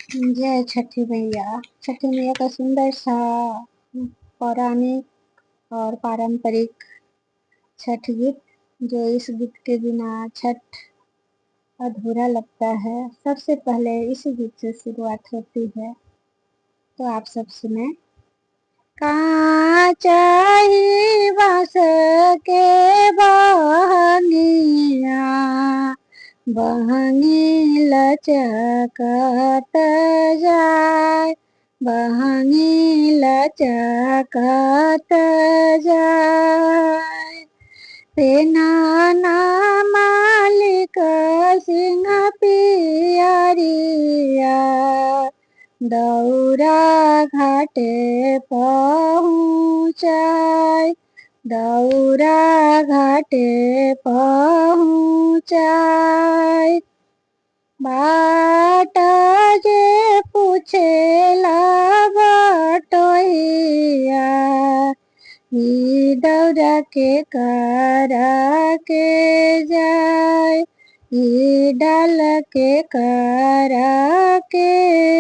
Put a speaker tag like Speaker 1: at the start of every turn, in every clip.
Speaker 1: जय छठी मैया। छठी मैया का सुंदर सा पौराणिक और पारंपरिक छठ गीत, जो इस गीत के बिना छठ अधूरा लगता है। सबसे पहले इसी गीत से शुरुआत होती है, तो आप सब सुने। काचाही बांस के बहंगिया, बहंगी लचकत जाय, बहंगी लचकत जाय। पेनाना मालिक सिंह पियरिया, दौरा घाटे पहुँचाय, दौरा घाटे पहुँचाय। बाट जे पूछेला बटोहिया, ई दौरा के करा के जाय, ई डाल के करा के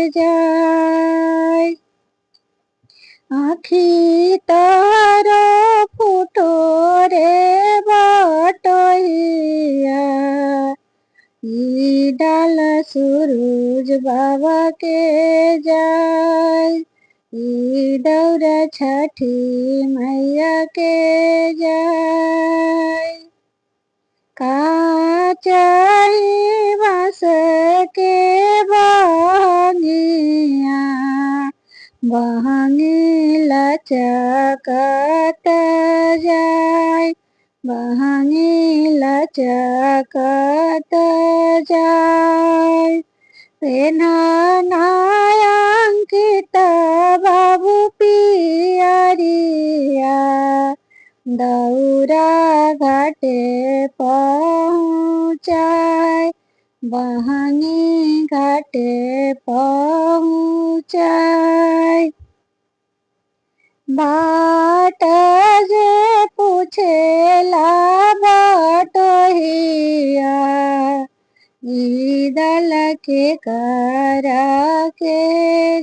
Speaker 1: जाय। आँखी तारा फूटो रे बटोहिया, ई डाल सूरज बाबा के जाय, ई दौरा छठी मैया के जाय। काचाही बांस के बहंगिया, बहंगी लचकत जाय, बहंगी लचकत जाय। पेन्हना अंकित बाबू पियरिया, दौरा घाटे पहुँचाय, बहंगी घाटे पहुँचाय। बाट जे पूछेला बटोहिया, ई दल के करा के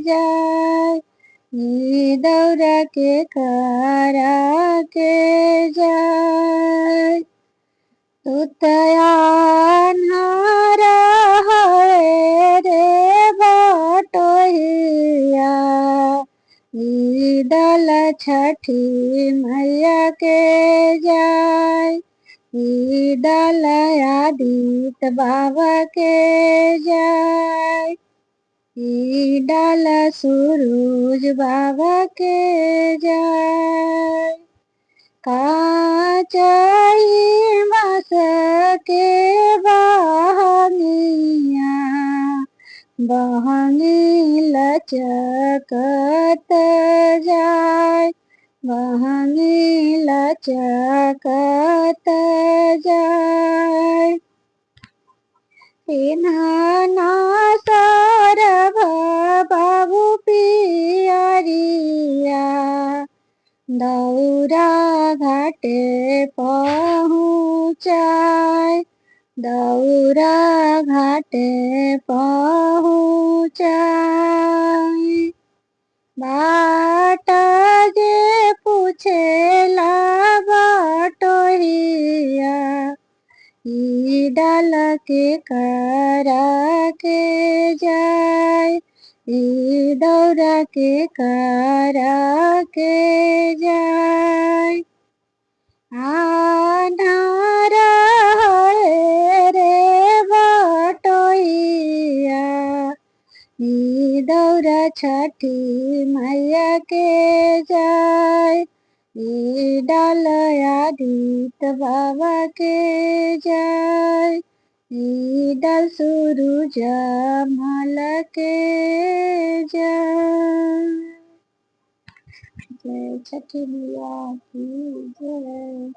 Speaker 1: जाय, ई दौरा के करा के जाय। तुतयान्हार हरे रे बटोहिया, ई दल छठी मैया के जाय, ई डाल आदित्य बाबा के जाय, ई डाल सूरज बाबा के जाय। काचाही बांस के बहंगिया, बहंगी लचकत जाय, बहंगी लचकत जाय। पेन्हना सरभ बाबू पियरिया, दौरा घाटे पहुँचाय, दौरा घाटे पहुँचाय। बाट जे पूछेला बटोहिया, ई डाल के करा के जाय, ई दौरा के करा के जाय। आन्हार हरे रे बटोहिया, ई दौरा छठी मैया के जाय, ई डाल आदित्य बाबा के जाय, ई डाल सूरज मल के जाय। जय छठी मैया की जय।